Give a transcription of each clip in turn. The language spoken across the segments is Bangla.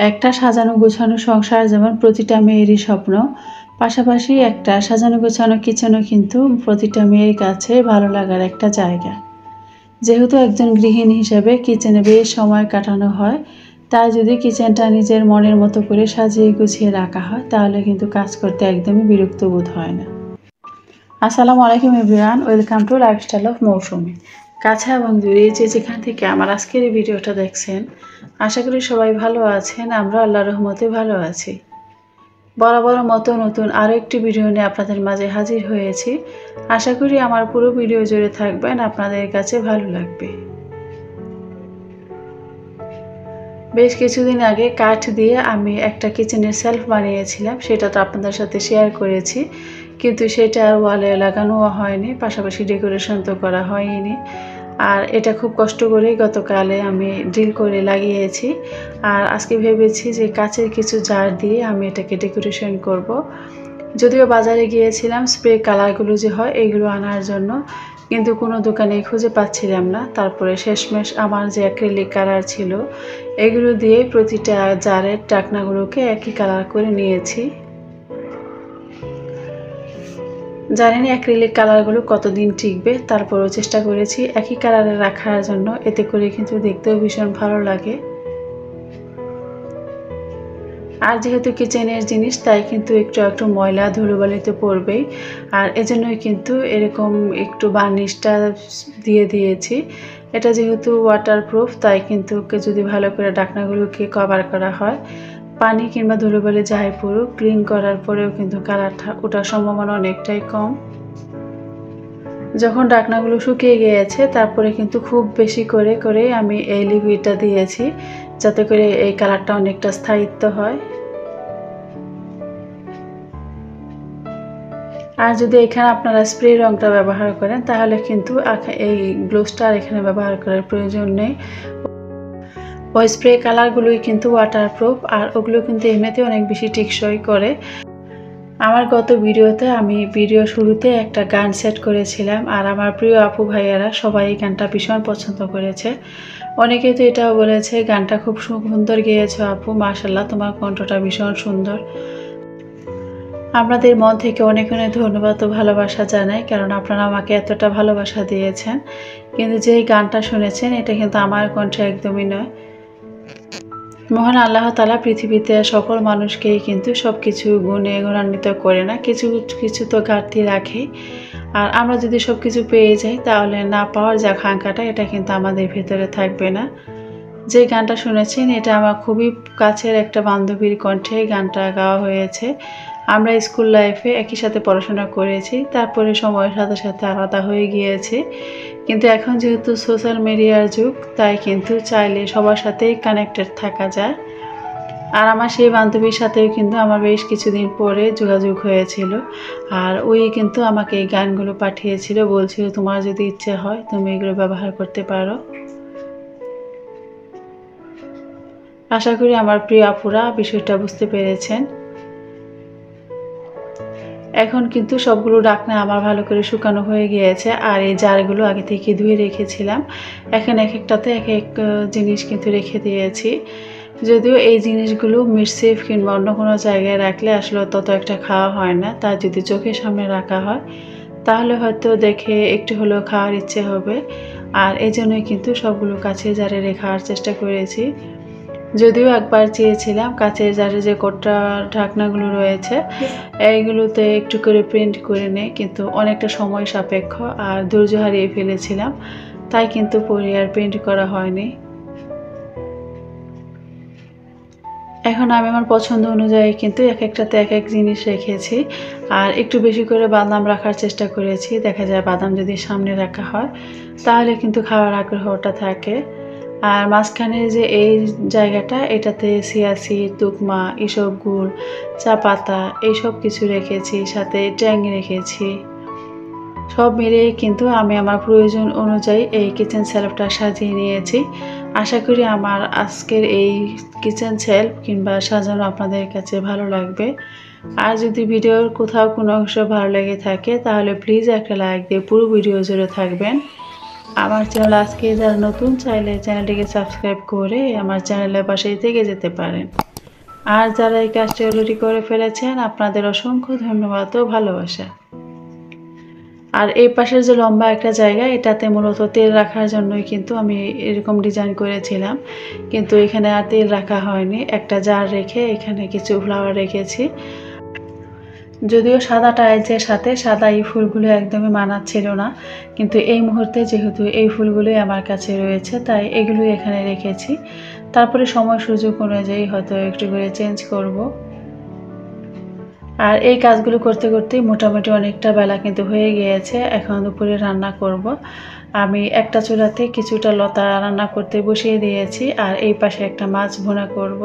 একটা সাজানো গোছানো সংসার যেমন প্রতিটা মেয়েরই স্বপ্ন, পাশাপাশি একটা সাজানো গোছানো কিচেনও কিন্তু প্রতিটা মেয়ের কাছে ভালো লাগার একটা জায়গা। যেহেতু একজন গৃহিণী হিসেবে কিচেনে বেশ সময় কাটানো হয়, তাই যদি কিচেনটা নিজের মনের মতো করে সাজিয়ে গুছিয়ে রাখা হয় তাহলে কিন্তু কাজ করতে একদমই বিরক্ত বোধ হয় না। আসসালামু আলাইকুম everyone, welcome to lifestyle of Mousumi. কাছে এবং দূরে যে যেখান থেকে আমার আজকের এই ভিডিওটা দেখছেন, আশা করি সবাই ভালো আছেন। আমরা আল্লাহর রহমতে ভালো আছি। বরাবর মতো নতুন আরও একটি ভিডিও নিয়ে আপনাদের মাঝে হাজির হয়েছি। আশা করি আমার পুরো ভিডিও জুড়ে থাকবেন, আপনাদের কাছে ভালো লাগবে। বেশ কিছুদিন আগে কাঠ দিয়ে আমি একটা কিচেনের সেলফ বানিয়েছিলাম, সেটা তো আপনাদের সাথে শেয়ার করেছি, কিন্তু সেটা ওয়ালে লাগানোও হয়নি, পাশাপাশি ডেকোরেশন তো করা হয়নি। আর এটা খুব কষ্ট করে গতকালে আমি ড্রিল করে লাগিয়েছি। আর আজকে ভেবেছি যে কাচের কিছু জার দিয়ে আমি এটাকে ডেকোরেশন করব। যদিও বাজারে গিয়েছিলাম স্প্রে কালারগুলো যে হয় এইগুলো আনার জন্য, কিন্তু কোনো দোকানে খুঁজে পাচ্ছিলাম না। তারপরে শেষমেশ আমার যে অ্যাক্রিলিক কালার ছিল এগুলো দিয়ে প্রতিটা জারের ঢাকনাগুলোকে একই কালার করে নিয়েছি। জানি না অ্যাক্রিলিক কালারগুলো কতদিন টিকবে, তারপরেও চেষ্টা করেছি একই কালারে রাখার জন্য, এতে করে কিন্তু দেখতেও ভীষণ ভালো লাগে। আর যেহেতু কিচেনের জিনিস তাই কিন্তু একটু ময়লা ধুলোবালি তো পড়বেই, আর এজন্যই কিন্তু এরকম একটু বার্নিশটা দিয়ে দিয়েছি। এটা যেহেতু ওয়াটারপ্রুফ তাই কিন্তু যদি ভালো করে ঢাকনাগুলোকে কভার করা হয়, পানি কিংবা ধুলোবালি যাই পড়ুক, ক্লিন করার পরেও কিন্তু কালারটা ওঠার সম্ভাবনা অনেকটাই কম। যখন ঢাকনাগুলো শুকিয়ে গিয়েছে তারপরে কিন্তু খুব বেশি করে আমি এই লিকুইডটা দিয়েছি, যাতে করে এই কালারটা অনেকটা স্থায়িত্ব হয়। আর যদি এখানে আপনারা স্প্রে রঙটা ব্যবহার করেন তাহলে কিন্তু এই গ্লোসটা আর এখানে ব্যবহার করার প্রয়োজন নেই। ওই স্প্রে কালারগুলোই কিন্তু ওয়াটারপ্রুফ, আর ওগুলো কিন্তু এমনিতে অনেক বেশি টেকসই করে। আমার গত ভিডিওতে আমি ভিডিও শুরুতে একটা গান সেট করেছিলাম, আর আমার প্রিয় আপু ভাইয়ারা সবাই এই গানটা ভীষণ পছন্দ করেছে। অনেকেই তো এটাও বলেছে গানটা খুব সুন্দর গেয়েছো আপু, মাশাআল্লাহ তোমার কণ্ঠটা ভীষণ সুন্দর। আপনাদের মন থেকে অনেক অনেক ধন্যবাদ ও ভালোবাসা জানাই, কারণ আপনারা আমাকে এতটা ভালোবাসা দিয়েছেন। কিন্তু যেই গানটা শুনেছেন এটা কিন্তু আমার কণ্ঠে একদমই নয়। মহান আল্লাহ তাআলা পৃথিবীতে সকল মানুষকেই কিন্তু সব কিছু গুণে গুণান্বিত করে না, কিছু কিছু তো ঘাটতি রাখে। আর আমরা যদি সব কিছু পেয়ে যাই তাহলে না পাওয়ার যে আকাঙ্ক্ষাটা এটা কিন্তু আমাদের ভেতরে থাকবে না। যে গানটা শুনেছেন এটা আমার খুবই কাছের একটা বান্ধবীর কণ্ঠে গানটা গাওয়া হয়েছে। আমরা স্কুল লাইফে একই সাথে পড়াশোনা করেছি, তারপরে সময়ের সাথে সাথে আলাদা হয়ে গিয়েছে। কিন্তু এখন যেহেতু সোশ্যাল মিডিয়ার যুগ তাই কিন্তু চাইলে সবার সাথেই কানেক্টেড থাকা যায়। আর আমার সেই বান্ধবীর সাথেও কিন্তু আমার বেশ কিছুদিন পরে যোগাযোগ হয়েছিল, আর ওই কিন্তু আমাকে এই গানগুলো পাঠিয়েছিল, বলছিল তোমার যদি ইচ্ছে হয় তুমি এগুলো ব্যবহার করতে পারো। আশা করি আমার প্রিয় আপুরা বিষয়টা বুঝতে পেরেছেন। এখন কিন্তু সবগুলো ঢাকনা আমার ভালো করে শুকানো হয়ে গিয়েছে, আর এই জারগুলো আগে থেকে ধুয়ে রেখেছিলাম। এখন এক একটাতে এক এক জিনিস কিন্তু রেখে দিয়েছি। যদিও এই জিনিসগুলো মিটসেফ কিংবা অন্য কোনো জায়গায় রাখলে আসলে তত একটা খাওয়া হয় না, তা যদি চোখের সামনে রাখা হয় তাহলে হয়তো দেখে একটু হলেও খাওয়ার ইচ্ছে হবে। আর এই জন্যই কিন্তু সবগুলো কাছের জারে রেখার চেষ্টা করেছি। যদিও একবার চেয়েছিলাম কাচের জারে যে কোটটা ঢাকনাগুলো রয়েছে এইগুলোতে একটু করে প্রিন্ট করে নেই, কিন্তু অনেকটা সময় সাপেক্ষ আর ধৈর্য হারিয়ে ফেলেছিলাম, তাই কিন্তু পরে আর প্রিন্ট করা হয়নি। এখন আমি আমার পছন্দ অনুযায়ী কিন্তু এক একটাতে এক এক জিনিস রেখেছি, আর একটু বেশি করে বাদাম রাখার চেষ্টা করেছি। দেখা যায় বাদাম যদি সামনে রাখা হয় তাহলে কিন্তু খাওয়ার আগ্রহটা থাকে। আর মাঝখানের যে এই জায়গাটা এটাতে সিয়াসি তুকমা এসব গুড় চা পাতা এইসব কিছু রেখেছি, সাথে ট্যাং রেখেছি। সব মিলিয়ে কিন্তু আমি আমার প্রয়োজন অনুযায়ী এই কিচেন সেলফটা সাজিয়ে নিয়েছি। আশা করি আমার আজকের এই কিচেন সেলফ কিংবা সাজানো আপনাদের কাছে ভালো লাগবে। আর যদি ভিডিওর কোথাও কোনো অংশ ভালো লেগে থাকে তাহলে প্লিজ একটা লাইক দিয়ে পুরো ভিডিও জুড়ে থাকবেন। আমার চ্যানেল আজকে যারা নতুন, চাইলে চ্যানেলটিকে সাবস্ক্রাইব করে আমার চ্যানেলের পাশেই থেকে যেতে পারেন। আর যারা এই কাজটি অলরেডি করে ফেলেছেন, আপনাদের অসংখ্য ধন্যবাদ ও ভালোবাসা। আর এই পাশের যে লম্বা একটা জায়গা, এটাতে মূলত তেল রাখার জন্যই কিন্তু আমি এরকম ডিজাইন করেছিলাম, কিন্তু এখানে আর তেল রাখা হয়নি। একটা জার রেখে এখানে কিছু ফ্লাওয়ার রেখেছি। যদিও সাদা টাইলসের সাথে সাদা এই ফুলগুলো একদমই মানাচ্ছিল না, কিন্তু এই মুহূর্তে যেহেতু এই ফুলগুলোই আমার কাছে রয়েছে, তাই এগুলোই এখানে রেখেছি। তারপরে সময় সুযোগ অনুযায়ী হয়তো একটু করে চেঞ্জ করব। আর এই কাজগুলো করতে করতেই মোটামুটি অনেকটা বেলা কিন্তু হয়ে গিয়েছে। এখন দুপুরে রান্না করব। আমি একটা চুলাতে কিছুটা লতা রান্না করতে বসিয়ে দিয়েছি, আর এই পাশে একটা মাছ ভুনা করব।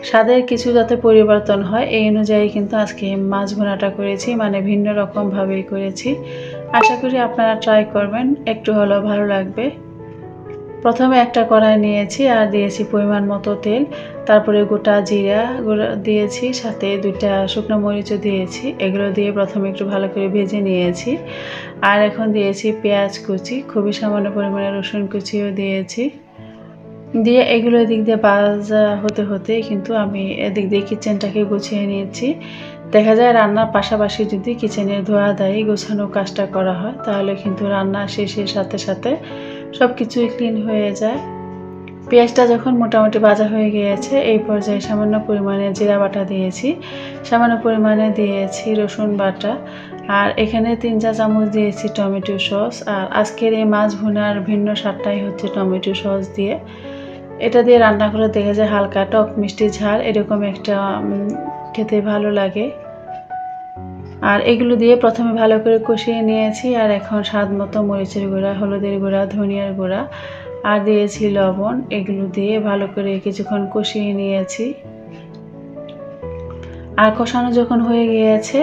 স্বাদের কিছু যাতে পরিবর্তন হয় এই অনুযায়ী কিন্তু আজকে মাছ ভুনাটা করেছি, মানে ভিন্ন রকমভাবেই করেছি। আশা করি আপনারা ট্রাই করবেন, একটু হলেও ভালো লাগবে। প্রথমে একটা কড়াই নিয়েছি আর দিয়েছি পরিমাণ মতো তেল, তারপরে গোটা জিরা দিয়েছি, সাথে 2টা শুকনো মরিচও দিয়েছি। এগুলো দিয়ে প্রথমে একটু ভালো করে ভেজে নিয়েছি। আর এখন দিয়েছি পেঁয়াজ কুচি, খুবই সামান্য পরিমাণে রসুন কুচিও দিয়েছি। দিয়ে এগুলো এদিক দিয়ে ভাজা হতে হতে কিন্তু আমি এদিক দিয়ে কিচেনটাকে গুছিয়ে নিয়েছি। দেখা যায় রান্নার পাশাপাশি যদি কিচেনের ধোয়াধায়ি গোছানো কাজটা করা হয়, তাহলে কিন্তু রান্না শেষের সাথে সাথে সব কিছুই ক্লিন হয়ে যায়। পেঁয়াজটা যখন মোটামুটি ভাজা হয়ে গিয়েছে, এই পর্যায়ে সামান্য পরিমাণে জিরা বাটা দিয়েছি, সামান্য পরিমাণে দিয়েছি রসুন বাটা, আর এখানে 3-4 চামচ দিয়েছি টমেটো সস। আর আজকের এই মাছ ভুনার ভিন্ন স্বাদটাই হচ্ছে টমেটো সস দিয়ে। এটা দিয়ে রান্না করে দেখা যায় হালকা টক মিষ্টি ঝাল এরকম একটা খেতে ভালো লাগে। আর এগুলো দিয়ে প্রথমে ভালো করে কষিয়ে নিয়েছি। আর এখন স্বাদ মতো মরিচের গুঁড়া, হলুদের গুঁড়া, ধনিয়ার গুঁড়া আর দিয়েছি লবণ। এগুলো দিয়ে ভালো করে কিছুক্ষণ কষিয়ে নিয়েছি। আর কষানো যখন হয়ে গিয়েছে,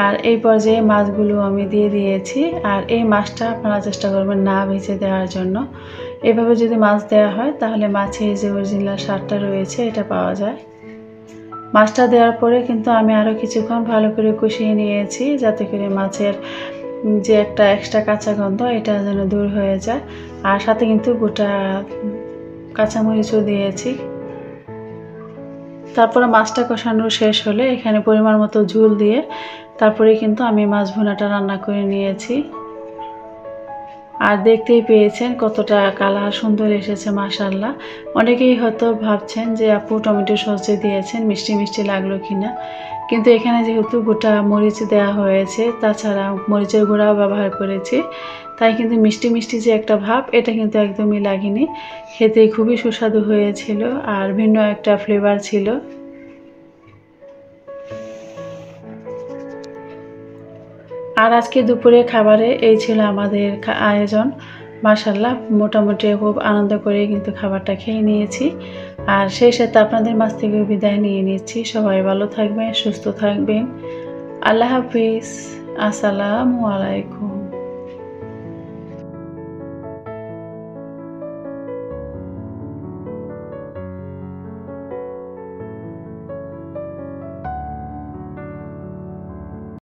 আর এই পর্যায়ে মাছগুলো আমি দিয়ে দিয়েছি। আর এই মাছটা আপনারা চেষ্টা করবেন না ভেজে দেওয়ার জন্য। এভাবে যদি মাছ দেওয়া হয়, তাহলে মাছের যে অরিজিনাল স্বাদটা রয়েছে এটা পাওয়া যায়। মাছটা দেওয়ার পরে কিন্তু আমি আরও কিছুক্ষণ ভালো করে কষিয়ে নিয়েছি, যাতে করে মাছের যে একটা এক্সট্রা কাঁচা গন্ধ এটা যেন দূর হয়ে যায়। আর সাথে কিন্তু গোটা কাঁচামরিচও দিয়েছি। তারপরে মাছটা কষানো শেষ হলে এখানে পরিমাণ মতো ঝোল দিয়ে তারপরে কিন্তু আমি মাছ ভুনাটা রান্না করে নিয়েছি। আর দেখতেই পেয়েছেন কতটা কালার সুন্দর এসেছে, মাশাআল্লাহ। অনেকেই হয়তো ভাবছেন যে আপু টমেটো সস যে দিয়েছেন মিষ্টি মিষ্টি লাগলো কিনা, কিন্তু এখানে যেহেতু গোটা মরিচ দেওয়া হয়েছে, তাছাড়া মরিচের গুঁড়াও ব্যবহার করেছি, তাই কিন্তু মিষ্টি মিষ্টি যে একটা ভাব এটা কিন্তু একদমই লাগেনি। খেতে খুবই সুস্বাদু হয়েছিল আর ভিন্ন একটা ফ্লেভার ছিল। আর আজকে দুপুরে খাবারে এই ছিল আমাদের আয়োজন। মাশাআল্লাহ, মোটামুটি খুব আনন্দ করে কিন্তু খাবারটা খেয়ে নিয়েছি। আর সেই সাথে আপনাদের মাঝ থেকে বিদায় নিয়ে নিচ্ছি। সবাই ভালো থাকবেন, সুস্থ থাকবেন। আল্লাহ হাফিজ। আসসালামু আলাইকুম।